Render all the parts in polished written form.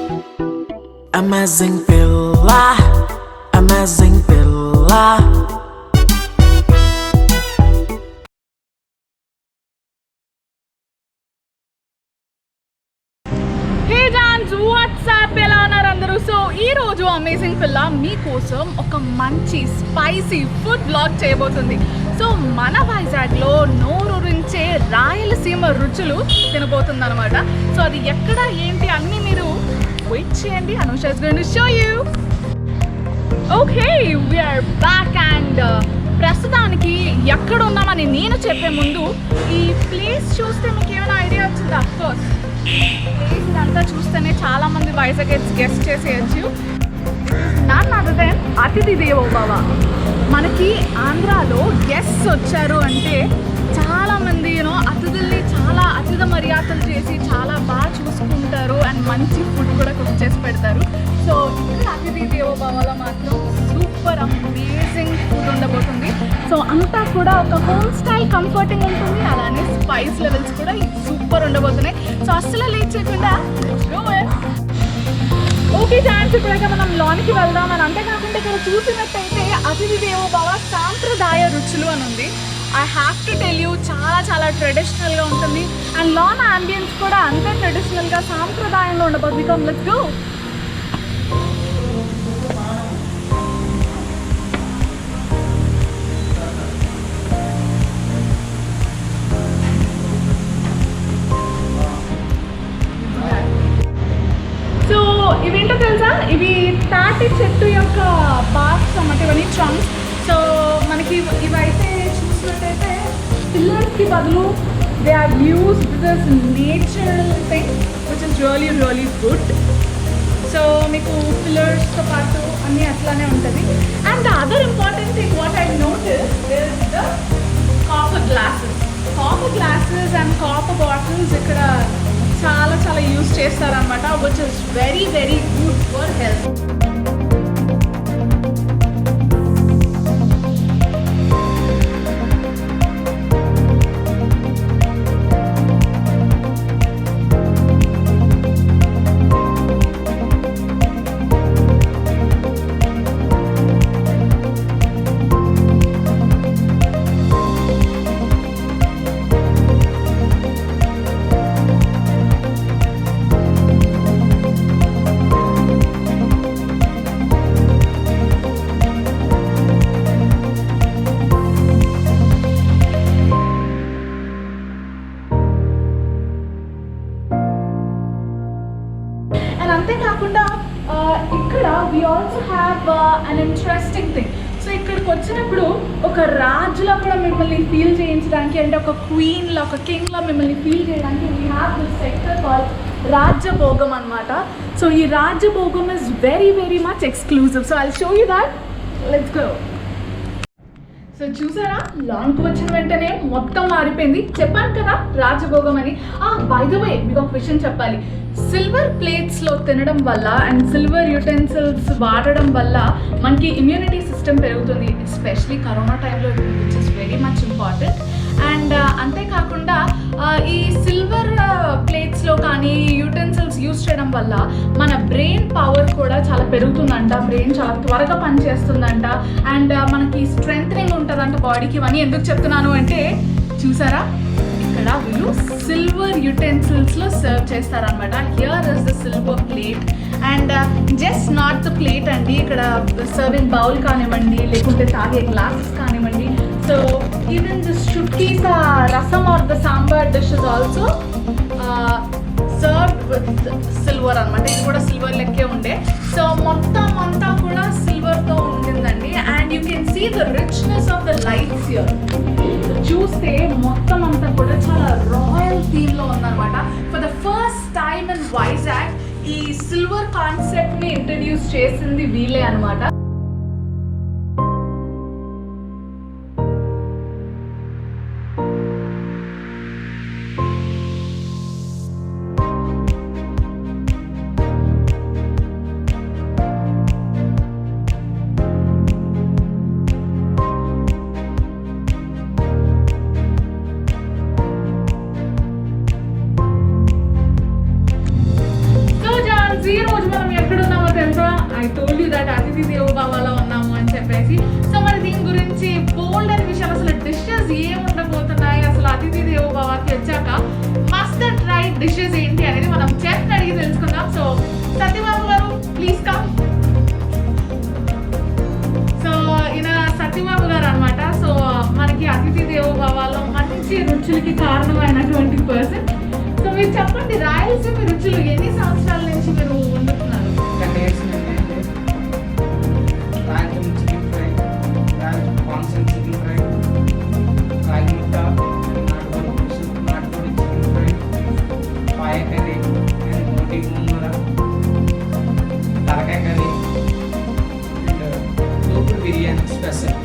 Amazing Villa, Amazing Villa. హే Johne's WhatsApp ఎలా ఉన్నారు అందరూ? సో ఈరోజు అమేజింగ్ పిల్ల మీకోసం ఒక మంచి స్పైసీ ఫుడ్ బ్లాగ్ చేయబోతుంది. సో మన వైజాగ్లో నోరూరించే రాయలసీమ రుచులు తినబోతుంది అనమాట. సో అది ఎక్కడ ఏంటి అన్నీ మీరు వెయిట్ చేయండి. Anusha is going to show you. Okay, we're back and ప్రస్తుతానికి ఎక్కడ ఉన్నామని నేను చెప్పే ముందు ఈ ప్లేస్ చూస్తే మీకు ఏమైనా ఐడియా వచ్చిందా? అఫ్కోర్స్ ప్లేస్ ఇదంతా చూస్తేనే చాలామంది వైజాగ్ గెస్ట్ చేసేయచ్చు. నాట్ అదర్ దెన్ అతిథి దేవో భవ. మనకి ఆంధ్రాలో గెస్ట్స్ వచ్చారు అంటే చాలామంది అతిథుల్ని చాలా అతిథి మర్యాదలు చేసి చాలా బాగా చూసుకుంటారు అండ్ మంచి ఫుడ్ కూడా కుక్ చేసి పెడతారు. సో ఇక్కడ అతిథి దేవో భవలో మాత్రం సూపర్ అమేజింగ్ ఫుడ్ ఉండబోతుంది. సో అంతా కూడా ఒక హోమ్ స్టైల్ కంఫర్టింగ్ ఉంటుంది, అలానే స్పైస్ లెవెల్స్ కూడా సూపర్ ఉండబోతున్నాయి. సో అస్సలు లేట్ చేయకుండా ఓకే ఛాన్స్ ఇప్పుడైతే మనం లోనికి వెళ్దాం. అని అంతేకాకుండా ఇక్కడ చూసినట్టయితే అతిథి దేవో భవ సాంప్రదాయ రుచులు అని ఉంది. I have to tell you, చాలా చాలా ట్రెడిషనల్గా ఉంటుంది అండ్ లోన్ అంబియన్స్ కూడా అంతే ట్రెడిషనల్గా సాంప్రదాయంలో ఉండబోతుంది. Come let's go. సో ఇవేంటో తెలుసా? ఇవి తాటి చెట్టు యొక్క పార్ట్స్ అన్నమాట, ఇవన్నీ ట్రంక్స్. సో మనకి ఇవైతే చూసినట్టయితే పిల్లర్స్కి బదులు they are used this natural thing which is really really good. So మీకు పిల్లర్స్తో పాటు అన్నీ అట్లానే ఉంటుంది. And the other important thing what I notice is the copper glasses. Copper glasses and copper bottles ఇక్కడ చాలా చాలా యూజ్ చేస్తారనమాట, which is very very good for health. అంతేకాకుండా ఇక్కడ we also have an interesting thing. So ఇక్కడికి వచ్చినప్పుడు ఒక రాజులో కూడా మిమ్మల్ని ఫీల్ చేయించడానికి, అంటే ఒక క్వీన్లో ఒక కింగ్లో మిమ్మల్ని ఫీల్ చేయడానికి we have this sector called Rajyabhogam అనమాట. సో ఈ Rajyabhogam is very very much exclusive. So I show you that. Let's go. So చూసారా, లాంగ్కి వచ్చిన వెంటనే మొత్తం మారిపోయింది. చెప్పాను కదా రాజభోగం అని. బై ద వే మీకు ఒక విషయం చెప్పాలి. సిల్వర్ ప్లేట్స్లో తినడం వల్ల అండ్ సిల్వర్ యుటెన్సిల్స్ వాడడం వల్ల మనకి ఇమ్యూనిటీ సిస్టమ్ పెరుగుతుంది, ఎస్పెషలీ కరోనా టైంలో, which is very much important. And అంతేకాకుండా ఈ సిల్వర్ ప్లేట్స్లో కానీ యూటెన్సిల్స్ యూజ్ చేయడం వల్ల మన బ్రెయిన్ పవర్ కూడా చాలా పెరుగుతుందంట, బ్రెయిన్ చాలా త్వరగా పనిచేస్తుందంట అండ్ మనకి స్ట్రెంగ్త్నింగ్ ఉంటుందంట బాడీకి. ఇవన్నీ ఎందుకు చెప్తున్నాను అంటే చూసారా, ఇక్కడ వీళ్ళు సిల్వర్ యుటెన్సిల్స్లో సర్వ్ చేస్తారనమాట. Here is the silver plate and just not the plate అండి, ఇక్కడ సర్వింగ్ బౌల్ కానివ్వండి, లేకుంటే తాగే గ్లాసెస్ కానివ్వండి. సో ఈవెన్ దిస్ షుట్కీస్ rasam or the sambar dish is also serve with silver అనమాట. ఇది కూడా సిల్వర్ లెక్కే ఉండే. సో మొత్తం అంతా కూడా సిల్వర్తో ఉండిందండి. And you can see the richness of the lights here. చూస్తే మొత్తం అంతా కూడా చాలా రాయల్ థీమ్లో ఉందన్నమాట. For the first time in Vizag ఈ సిల్వర్ కాన్సెప్ట్ని ఇంట్రడ్యూస్ చేసింది వీళ్ళే అనమాట. ఐ టోల్డ్ యూ దట్ అతిథి దేవో భవలో ఉన్నాము అని చెప్పేసి. సో మరి దీని గురించి బోల్డ్ అనే విషయాలు, అసలు డిషెస్ ఏం ఉండబోతున్నాయి, అసలు అతిథి దేవో భవకి వచ్చాక మస్ట్ ట్రై డిషెస్ ఏంటి అనేది మనం చెఫ్ అడిగి తెలుసుకుందాం. సో సత్యబాబు గారు ప్లీజ్ కమ్. సో ఈయన సత్యబాబు గారు అనమాట. సో మనకి అతిథి దేవో భవలో మంచి రుచులకి కారణమైనటువంటి పర్సన్. సో మీరు చెప్పండి, రాయలసీమ రుచులు ఎన్ని సంవత్సరాల నుంచి మీరు వండుతున్నారు? Rayalaseema chicken fry, Konaseema chicken fry, రాగి ముద్ద, నాటుకోడి చికెన్ ఫ్రై, పాయ కర్రీ, రోటీ గోంగూర, తలకాయ కర్రీ అండ్ దూపుడు బిర్యానీ స్పెషల్.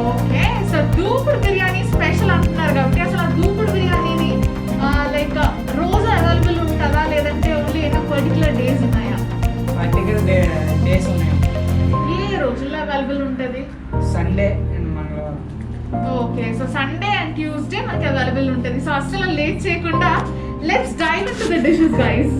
ఓకే, సో దూపుడు బిర్యానీ స్పెషల్ అంటున్నారు కాబట్టి అసలు ఆ దూపుడు బిర్యానీని లైక్ రోజు అవైలబుల్ ఉంటుందా, లేదంటే ఓన్లీ ఏదైనా పర్టికులర్ డేస్ ఉన్నాయా? పర్టికులర్ డేస్ ఉన్నాయి. ఏ రోజుల్లో అవైలబుల్ ఉంటుంది? సండే అండ్ మంగళవారం. Okay, so Sunday and Tuesday మనకి అవైలబుల్ ఉంటుంది. సో అసలు లేట్ చేయకుండా let's dive into the dishes guys.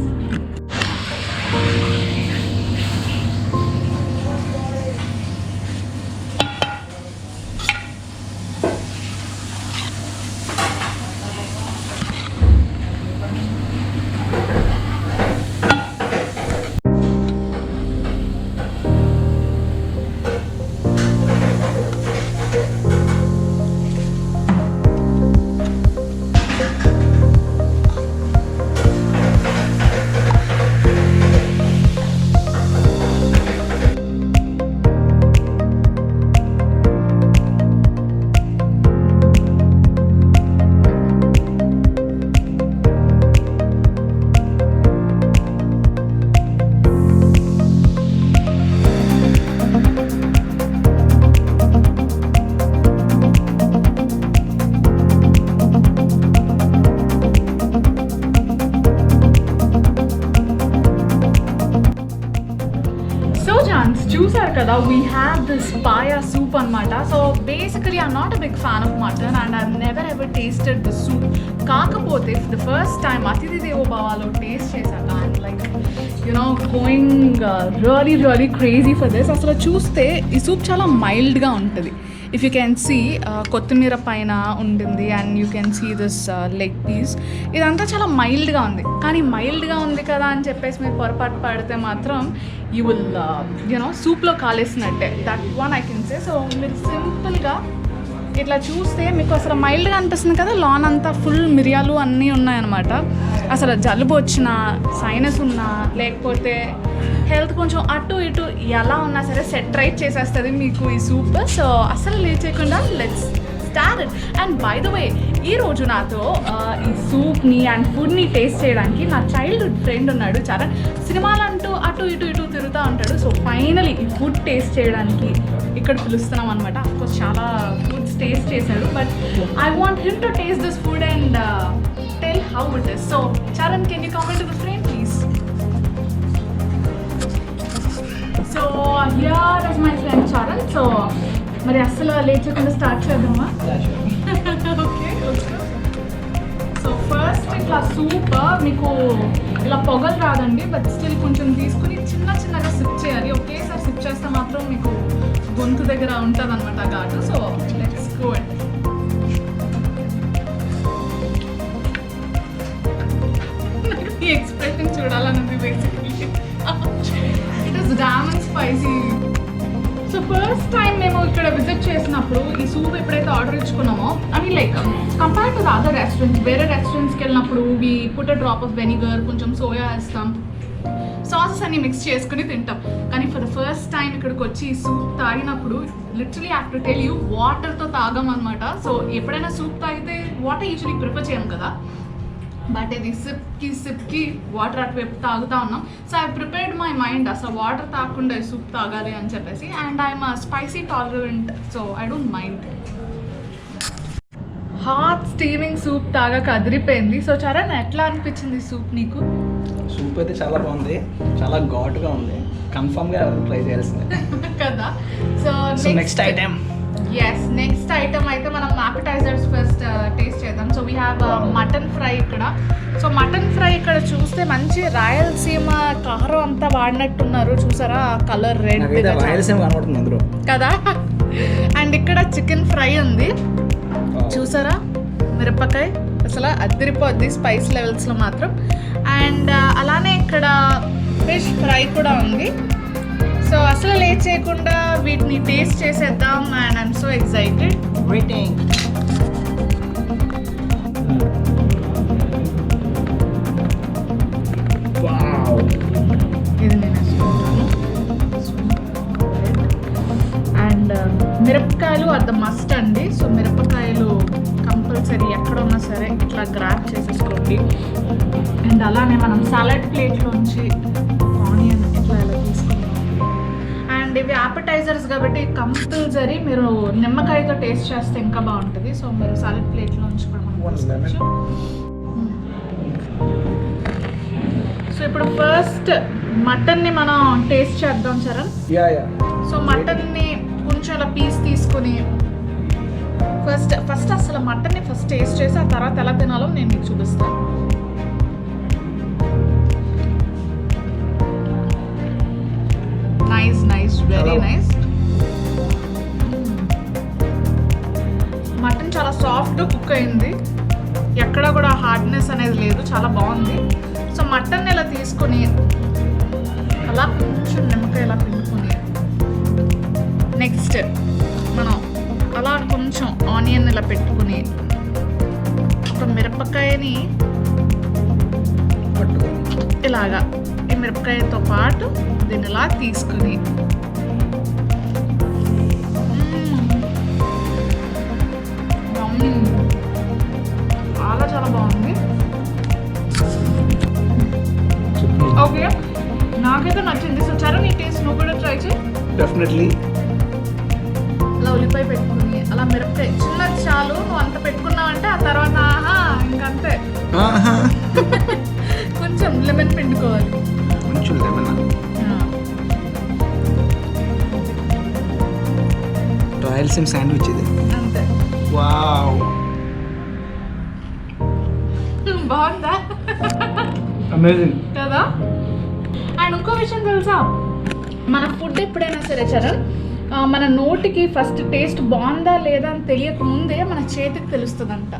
చూసారు కదా, we have this paya soup అనమాట. So basically I'm not a big fan of mutton and I never ever tasted the soup. కాకపోతే the first time అతిథి దేవో భవలో taste చేశాక and like you know going really crazy for this. అసలు చూస్తే ఈ soup చాలా మైల్డ్గా ఉంటుంది. ఇఫ్ యూ కెన్ సీ కొత్తిమీర పైన ఉంటుంది and you can see this leg piece. ఇదంతా చాలా మైల్డ్గా ఉంది. కానీ మైల్డ్గా ఉంది కదా అని చెప్పేసి మీరు పొరపాటు పడితే మాత్రం యూ విల్ యూనో సూప్లో కాలేసినట్టే. That one I can say. So మీరు సింపుల్గా ఇట్లా చూస్తే మీకు అసలు మైల్డ్గా అనిపిస్తుంది కదా, లాన్ అంతా ఫుల్ మిరియాలు అన్నీ ఉన్నాయన్నమాట. అసలు జలుబు వచ్చినా, సైనస్ ఉన్నా, లేకపోతే హెల్త్ కొంచెం అటు ఇటు ఎలా ఉన్నా సరే సెట్ రైట్ చేసేస్తుంది మీకు ఈ సూప్. సో అసలు లేట్ చేయకుండా let's start it. And by the way, ఈరోజు నాతో ఈ సూప్ని అండ్ ఫుడ్ని టేస్ట్ చేయడానికి నా చైల్డ్హుడ్ ఫ్రెండ్ ఉన్నాడు చరణ్. సినిమాలు అంటూ అటు ఇటు తిరుగుతూ ఉంటాడు. సో ఫైనలీ ఈ ఫుడ్ టేస్ట్ చేయడానికి ఇక్కడ పిలుస్తున్నాం అనమాట. అఫ్కోర్స్ చాలా ఫుడ్స్ టేస్ట్ చేశాడు, but I want him to taste this food and tell how it is. So Charan, can you come to the frame please? So here is my friend Charan. So మరి అస్సలు late చేయకుండా start చేద్దామా? Okay. So first ఇట్లా soup మీకు ఇలా పొగలు రాదండి, but still కొంచెం తీసుకుని చిన్నగా సిప్ చేయాలి. ఒకేసారి సిప్ చేస్తే మాత్రం మీకు గొంతు దగ్గర ఉంటుంది అనమాట ఘాటు. So let's go it. ఈ ఎక్స్ప్రెషన్ చూడాలన్నది basically. It is damn and spicy. So first time మేము ఇక్కడ విజిట్ చేసినప్పుడు ఈ సూప్ ఎప్పుడైతే ఆర్డర్ ఇచ్చుకున్నామో, I mean like compare to the other restaurants, వేరే రెస్టారెంట్స్కి వెళ్ళినప్పుడు we put a drop of vinegar, కొంచెం సోయా వేస్తాం, సాసెస్ అన్ని మిక్స్ చేసుకుని తింటాం. కానీ ఫర్ ద ఫస్ట్ టైం ఇక్కడికి వచ్చి ఈ సూప్ తాగినప్పుడు literally I have to tell you, వాటర్తో తాగాం అనమాట. సో ఎప్పుడైనా సూప్ తాగితే వాటర్ యూజువల్లీ ప్రిఫర్ చేయం కదా, బట్ ఇది సిప్కి వాటర్ అటువైపు తాగుతూ ఉన్నాం. So I prepared my mind, అసలు వాటర్ తాగకుండా సూప్ తాగాలి అని చెప్పేసి. And I'm spicy tolerant, so I don't mind. Hot steaming soup తాగాక అదిరిపోయింది. సో చరణ్, ఎట్లా అనిపించింది సూప్ నీకు? సూప్ అయితే చాలా బాగుంది, చాలా ఘాటుగా ఉంది. కన్ఫర్మ్గా ట్రై చేయాల్సిందే కదా. So next item as next item అయితే మనం appetizers ఫస్ట్ టేస్ట్ చేద్దాం. So we have mutton fry ఇక్కడ. సో మటన్ ఫ్రై ఇక్కడ చూస్తే మంచి రాయలసీమ కారం అంతా వాడినట్టున్నారు, చూసారా కలర్ రెడ్ కదా. అండ్ ఇక్కడ చికెన్ ఫ్రై ఉంది చూసారా, మిరపకాయ అసలు అదిరిపోద్ది స్పైస్ లెవెల్స్లో మాత్రం. అండ్ అలానే ఇక్కడ ఫిష్ ఫ్రై కూడా ఉంది. సో అసలు లేట్ చేయకుండా వీటిని టేస్ట్ చేసేద్దాం. And I'm so excited. ఇది నేను వేసుకుంటాను. అండ్ మిరపకాయలు ఆర్ ద మస్ట్ అండి. సో మిరపకాయలు కంపల్సరీ ఎక్కడ ఉన్నా సరే ఇట్లా గ్రాప్ చేసేసుకోండి. అండ్ అలానే మనం సాలడ్ ప్లేట్లోంచి ఆనియన్ ఇట్లా ఇలా తీసుకుంటాం. అండ్ ఇవి appetizers కాబట్టి కంపల్సరీ మీరు నిమ్మకాయతో టేస్ట్ చేస్తే ఇంకా బాగుంటుంది. సో మీరు సాలడ్ ప్లేట్లోంచి కూడా మనం తీసుకోవచ్చు. సో ఇప్పుడు ఫస్ట్ మటన్ని మనం టేస్ట్ చేద్దాం చరణ్. సో మటన్ని కొంచెం అలా పీస్ తీసుకుని ఫస్ట్ అసలు మటన్ని ఫస్ట్ టేస్ట్ చేసి ఆ తర్వాత ఎలా తినాలో నేను మీకు చూపిస్తాను. Nice very nice. మటన్ చాలా సాఫ్ట్గా కుక్ అయింది, ఎక్కడ కూడా హార్డ్నెస్ అనేది లేదు, చాలా బాగుంది. సో మటన్ ఇలా తీసుకొని అలా కొంచెం నిమ్మకాయ ఇలా పిండుకొని నెక్స్ట్ మనం అలా కొంచెం ఆనియన్ ఇలా పెట్టుకుని ఒక మిరపకాయని ఇలాగా ఈ మిరపకాయతో పాటు దీన్ని ఇలా తీసుకుని చాలా బాగుంది. ఓకే నాకైతే నచ్చింది. సో చరణ్ ఈ టేస్ట్ నువ్వు కూడా ట్రై చేయి. డెఫినెట్లీ. అలా ఉల్లిపాయ పెట్టుకుని అలా మిరపకాయ చిన్నది చాలు, నువ్వు అంత పెట్టుకున్నావంటే ఆ తర్వాత ఇంకంతే. కొంచెం లెమన్ పిండుకోవాలి. కొంచెం లెమన్. రాయలసీమ శాండ్విచ్ ఇది. అంతే. వావ్ బాగుందా? అమేజింగ్ కదా. అండ్ ఇంకో విషయం తెలుసా, మన ఫుడ్ ఎప్పుడైనా సరే చరణ్ మన నోటికి ఫస్ట్ టేస్ట్ బాగుందా లేదా అని తెలియక ముందే మన చేతికి తెలుస్తుందంట.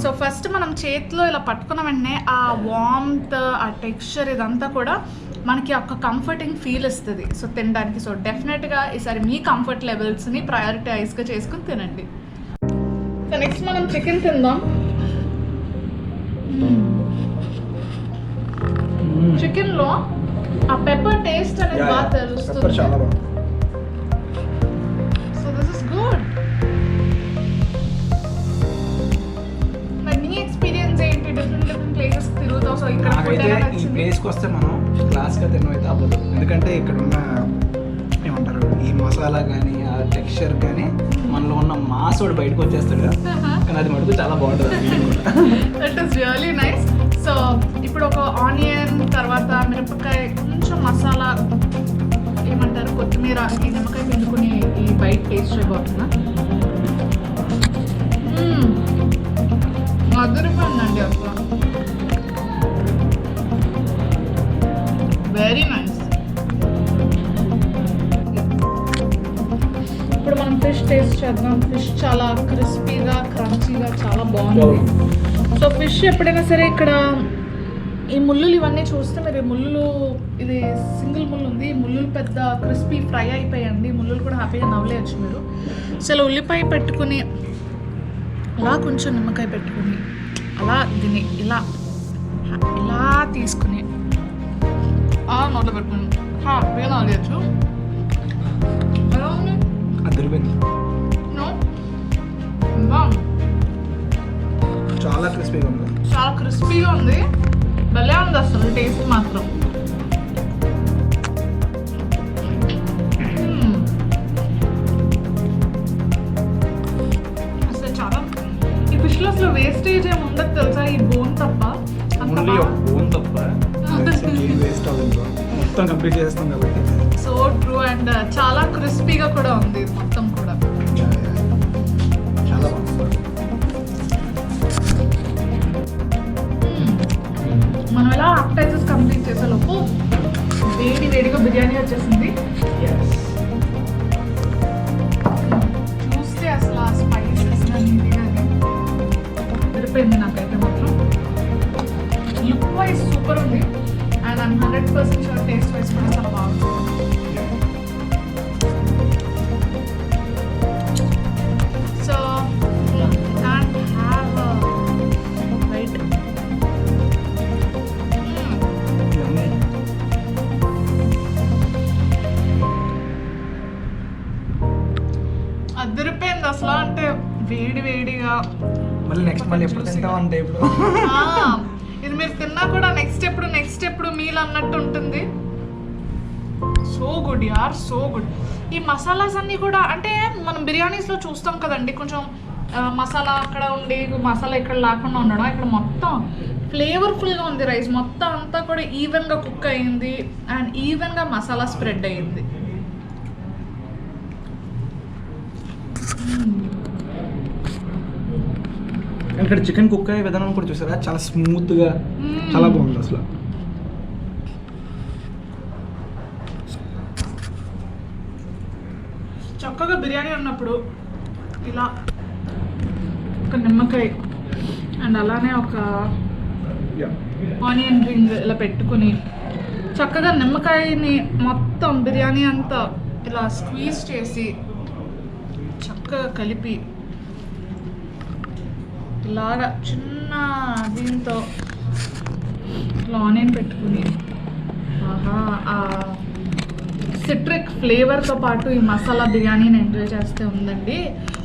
సో ఫస్ట్ మనం చేతిలో ఇలా పట్టుకున్న వెంటనే ఆ వార్మ్త్, ఆ టెక్స్చర్ ఇదంతా కూడా మనకి ఒక కంఫర్టింగ్ ఫీల్ ఇస్తుంది సో తినడానికి. సో డెఫినెట్గా ఈసారి మీ కంఫర్ట్ లెవెల్స్ని ప్రయారిటైజ్గా చేసుకుని తినండి. సో నెక్స్ట్ మనం చికెన్ తిందాం. చికెన్లో ఆ పెప్పర్ టేస్ట్ అనేది బాగా తెలుస్తుంది. చాలా బాగుంది. So this is good. మరి నీ ఎక్స్పీరియన్స్ ఏంటి? Different places తిరుగుతావు. సో ఇక్కడ ఈ ప్లేస్కి వస్తే మనం క్లాస్గా తినమైతే అవ్వదు, ఎందుకంటే ఇక్కడ ఉన్న ఏమంటారు ఈ మసాలా కానీ ఆ టెక్స్చర్ కానీ మనలో ఉన్న మాస్ వాడు బయటకు వచ్చేస్తాడు కదా, కానీ అది మటుకు చాలా బాగుంటుంది. That is really nice. So ఇప్పుడు ఒక ఆనియన్ తర్వాత మిరపకాయ కొంచెం మసాలా ఏమంటారు కొత్తిమీర ఈ నిమ్మకాయ పిండుకుని ఈ బయట టేస్ట్ చేయబోతున్నా. అదిరిపోయిందండి అసలు. Very nice. ఇప్పుడు మనం ఫిష్ టేస్ట్ చేద్దాం. ఫిష్ చాలా క్రిస్పీగా క్రంచీగా చాలా బాగుంది. సో ఫిష్ ఎప్పుడైనా సరే ఇక్కడ ఈ ముళ్ళులు ఇవన్నీ చూస్తే మీరు ముళ్ళులు ఇది సింగిల్ ముళ్ళు ఉంది, ముళ్ళులు పెద్ద క్రిస్పీ ఫ్రై అయిపోయాయండి. ముళ్ళులు కూడా హ్యాపీగా నవ్వలేయచ్చు మీరు. అసలు ఉల్లిపాయ పెట్టుకుని అలా కొంచెం నిమ్మకాయ పెట్టుకుని అలా దీన్ని ఇలా ఇలా తీసుకుని నోట్లో పెట్టుకుని హ్యాపీగా నవ్వలేయచ్చు. ఎలా ఉంది? చాలా క్రిస్పీగా ఉంది. చాలా క్రిస్పీగా ఉంది, భలే ఉంది అసలు టేస్ట్ మాత్రం. అసలు చాలా ఈ ఫిష్లో అసలు వేస్టేజ్ ఏమి ఉండదు తెలుసా, ఈ బోన్ తప్ప. బోన్ తప్ప వేస్ట్ అవ్వదు, మొత్తం కంప్లీట్ చేస్తాం కాబట్టి. So true. అండ్ చాలా క్రిస్పీగా కూడా ఉంది మొత్తం కూడా. చాలా బాగుంది. మనం ఎలా అప్టైజర్స్ కంప్లీట్ చేసేలోపు వేడిగా బిర్యానీ వచ్చేసింది. చూస్తే అసలు ఆ స్పైసెస్ కానీ ఇది కానీ సరిపోయింది నాకైతే మాత్రం. లుక్ వైజ్ సూపర్ ఉంది and I'm 100% sure taste wise కూడా చాలా బాగుంది. So can't have a bite. అదిరిపోయింది అసలు. అంటే వేడిగా మళ్ళీ నెక్స్ట్ మళ్ళీ ఎప్పుడు తింటాం అంటే ఇప్పుడు ఇది మీరు తిన్నా కూడా నెక్స్ట్ ఎప్పుడు మీల్ అన్నట్టు ఉంటుంది. సో గుడ్ యార్, సో గుడ్. ఈ మసాలాస్ అన్నీ కూడా అంటే మనం బిర్యానీస్లో చూస్తాం కదండి, కొంచెం మసాలా అక్కడ ఉండి మసాలా ఇక్కడ లేకుండా ఉండడం. ఇక్కడ మొత్తం ఫ్లేవర్ఫుల్గా ఉంది. రైస్ మొత్తం అంతా కూడా ఈవెన్గా కుక్ అయింది అండ్ ఈవెన్గా మసాలా స్ప్రెడ్ అయ్యింది. ఇక్కడ చికెన్ కుక్ అయ్యే విధానం కూడా చూసారా, చాలా స్మూత్గా చాలా బాగుంది అసలు. చక్కగా బిర్యానీ ఉన్నప్పుడు ఇలా ఒక నిమ్మకాయ అండ్ అలానే ఒక ఆనియన్ రింగ్ ఇలా పెట్టుకుని చక్కగా నిమ్మకాయని మొత్తం బిర్యానీ అంతా ఇలా స్క్వీజ్ చేసి చక్కగా కలిపి ఇలాగా చిన్న దీంతో ఇట్లా ఆనియన్ పెట్టుకుని ఆహా ఆ సిట్రిక్ ఫ్లేవర్తో పాటు ఈ మసాలా బిర్యానీని ఎంజాయ్ చేస్తే ఉందండి.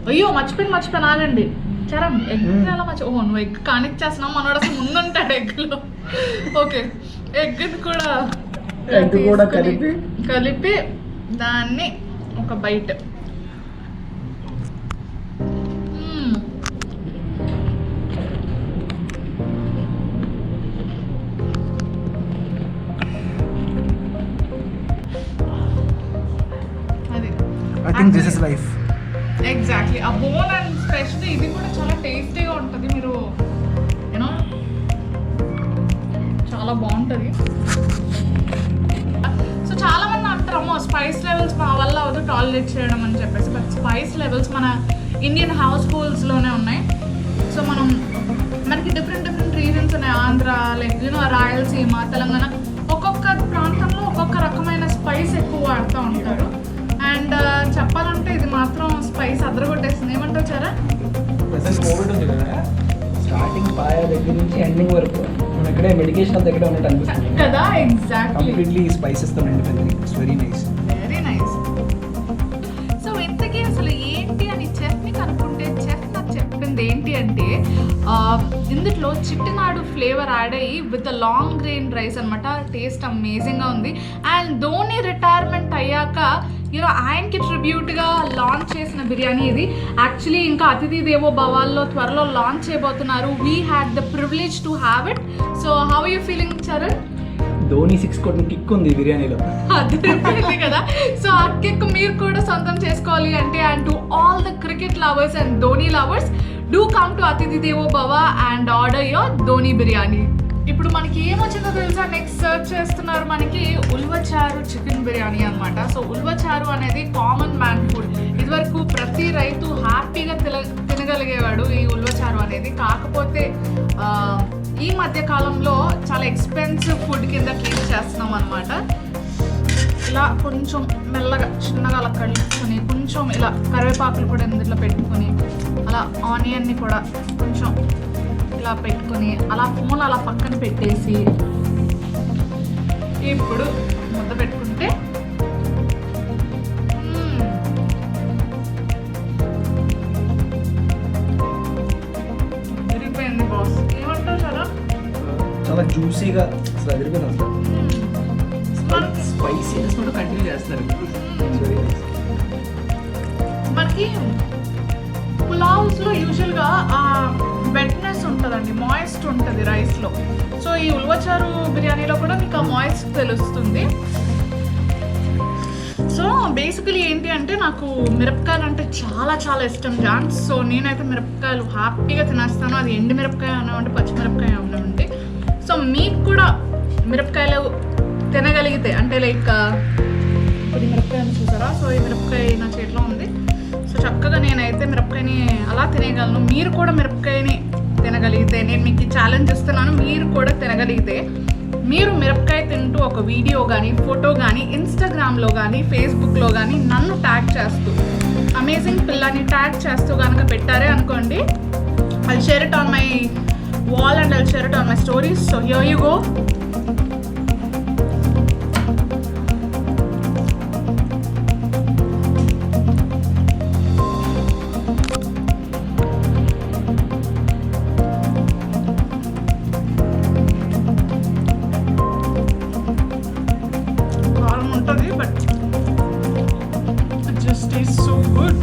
అయ్యో మర్చిపోయిన ఆగండి చరణ్, ఎగ్ అలా నువ్వు ఎగ్ కానిచ్చేస్తున్నావు, మనోడు అసలు ముందుంటాడు ఎగ్లో. ఓకే, ఎగ్ కూడా కలిపి దాన్ని ఒక bite. I think this is life. Exactly. ఆ బోన్ అండ్ స్పెషల్లీ ఇది కూడా చాలా టేస్టీగా ఉంటుంది. మీరు యూనో చాలా బాగుంటుంది. సో చాలా మంది అంటారమ్మో స్పైస్ లెవెల్స్ మా వల్ల అవుతుంది టాలరేట్ చేయడం అని చెప్పేసి. బట్ స్పైస్ లెవెల్స్ మన ఇండియన్ హౌస్ హోల్డ్స్లోనే ఉన్నాయి. సో మనకి డిఫరెంట్ రీజన్స్ ఉన్నాయి. ఆంధ్ర, లైక్ రాయలసీమ, తెలంగాణ, ఒక్కొక్క ప్రాంతంలో ఒక్కొక్క రకమైన స్పైస్ ఎక్కువ వాడుతూ ఉంటారు. అండ్ చెప్పాలంటే ఇది మాత్రం స్పైస్ అదరగొట్టేస్తుంది. ఏమంటారు చారా? మూమెంట్ ఉంది కదా, స్టార్టింగ్ పాయ దగ్గర నుంచి ఎండింగ్ వరకు మనం ఇక్కడే మెడికేషన్ దగ్గర ఉన్నట్టు అనిపిస్తుంది కదా. ఎగ్జాక్ట్లీ. కంప్లీట్లీ స్పైసెస్ తో నిండిపోయింది. It's very nice. సో ఇంతకీ అసలు ఏంటి అని చెఫ్ని కనుక్కుంటే చెఫ్ నాకు చెప్పింది ఏంటి అంటే ఇందులో చిట్టినాడు ఫ్లేవర్ యాడ్ అయ్యి విత్ లాంగ్ గ్రెయిన్ రైస్ అనమాట. టేస్ట్ అమేజింగ్గా ఉంది. అండ్ ధోని రిటైర్మెంట్ అయ్యాక ఆయనకి ట్రిబ్యూట్గా లాంచ్ చేసిన బిర్యానీ ఇది. యాక్చువల్లీ ఇంకా అతిథి దేవో భవాల్లో త్వరలో లాంచ్ చేయబోతున్నారు. We had the privilege to have it. So how you feeling Charan? Dhoni 6 కొట్టిన కిక్ ఉంది బిర్యానీలో. అదే కదా. సో ఆ కిక్ మీరు కూడా సొంతం చేసుకోవాలి అంటే and to all the cricket lovers and Dhoni lovers, do come to అతిథి దేవో భవ and order your Dhoni biryani. ఇప్పుడు మనకి ఏమొచ్చిందో తెలుసా? నెక్స్ట్ సర్చ్ చేస్తున్నారు మనకి ఉల్వచారు చికెన్ బిర్యానీ అనమాట. సో ఉల్వచారు అనేది కామన్ మ్యాన్ ఫుడ్. ఇదివరకు ప్రతి రైతు హ్యాపీగా తినగలిగేవాడు ఈ ఉల్వచారు అనేది. కాకపోతే ఈ మధ్య కాలంలో చాలా ఎక్స్పెన్సివ్ ఫుడ్ కింద ట్రీట్ చేస్తున్నాం అనమాట. ఇలా కొంచెం మెల్లగా చిన్నగా అలా కలుపుకొని కొంచెం ఇలా కరివేపాకులు కూడా ఇందులో పెట్టుకొని అలా ఆనియన్ని కూడా కొంచెం ఇలా పెట్టుకొని అలా ఫోన్ అలా పక్కన పెట్టేసి ఇప్పుడు ముద్ద పెట్టుకుంటే విరిగిపోయింది బాస్. ఏమంటావు చాలా? చాలా జ్యూసీగా అసలు ఎదిరిపోయింది. అసలు స్పైసీనెస్ కూడా కంటిన్యూ చేస్తారు. మనకి పులావ్స్లో యూజువల్గా వెట్నెస్ ఉంటుందండి, మాయిస్ట్ ఉంటుంది రైస్లో. సో ఈ ఉల్వచారు బిర్యానీలో కూడా మీకు ఆ మాయిస్ట్ తెలుస్తుంది. సో బేసికలీ ఏంటి అంటే ఏంటంటే నాకు మిరపకాయలు అంటే చాలా చాలా ఇష్టం జాన్. సో నేనైతే మిరపకాయలు హ్యాపీగా తినేస్తాను, అది ఎండు మిరపకాయ అన్నామంటే పచ్చిమిరపకాయ అన్నామంటే. సో మీకు కూడా మిరపకాయలు తినగలిగితే అంటే లైక్ ఇప్పుడు ఈ మిరపకాయను చూసారా, సో ఈ మిరపకాయ నా చేతిలో ఉంది. సో చక్కగా నేనైతే మిరపకాయని అలా తినేయగలను. మీరు కూడా మిరపకాయని తినగలిగితే, నేను మీకు ఛాలెంజ్ ఇస్తున్నాను, మీరు కూడా తినగలిగితే మీరు మిరపకాయ తింటూ ఒక వీడియో కానీ ఫోటో కానీ ఇన్స్టాగ్రామ్లో కానీ ఫేస్బుక్లో కానీ నన్ను ట్యాగ్ చేస్తూ అమేజింగ్ పిల్లని ట్యాగ్ చేస్తూ కనుక పెట్టారే అనుకోండి, I'll share it on my wall and I'll share it on my stories. So here you go. But it just tastes so good.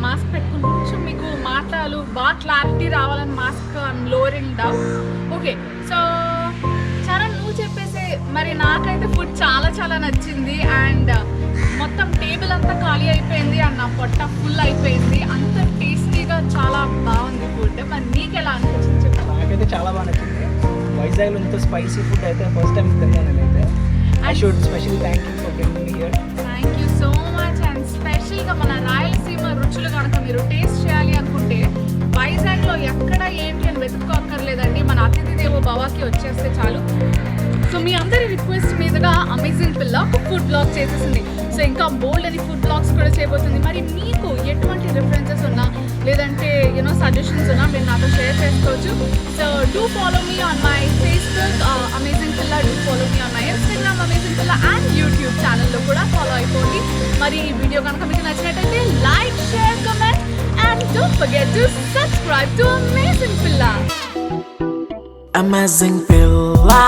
Mask పెట్టుకుని కొంచెం మీకు మాటలు బాగా క్లారిటీ రావాలని mask lowering down. Okay, so Charan నువ్వు చెప్పేసి మరి నాకైతే ఫుడ్ చాలా చాలా నచ్చింది. అండ్ మొత్తం టేబుల్ అంతా ఖాళీ అయిపోయింది అండ్ నా పొట్ట ఫుల్ అయిపోయింది. అంత టేస్టీగా చాలా బాగుంది ఫుడ్. మరి నీకు ఎలా అనిపించింది చెప్పు. నాకైతే చాలా బాగా నచ్చింది. వైజాగ్లో ఇంత స్పైసీ ఫుడ్ అయితే ఫస్ట్ టైం తిన్నాను నేనైతే. I should specially thank you for bringing me here. Thank you so much. And స్పెషల్గా మన రాయలసీమ రుచులు కనుక మీరు టేస్ట్ చేయాలి అనుకుంటే వైజాగ్లో ఎక్కడ ఏంటి అని వెతుక్కోక్కర్లేదండి, మన అతిథి దేవో భవాకి వచ్చేస్తే చాలు. సో మీ అందరి రిక్వెస్ట్ మీదుగా అమేజింగ్ పిల్ల ఒక ఫుడ్ బ్లాగ్ చేసేసింది. సో ఇంకా బోల్డ్ అని ఫుడ్ బ్లాగ్స్ కూడా చేయబోతుంది. మరి మీకు ఎటువంటి రిఫరెన్సెస్ ఉన్నా లేదంటే యూనో సజెషన్స్ ఉన్నా మీరు నాతో షేర్ చేసుకోవచ్చు. So do follow me on my Facebook amazing Pilla, do follow me on my Instagram amazing Pilla and YouTube ఛానల్లో కూడా ఫాలో అయిపోండి. మరి ఈ వీడియో కనుక మీకు నచ్చినట్టయితే like, share, comment and don't forget to subscribe to Amazing Pilla. Amazing Pilla.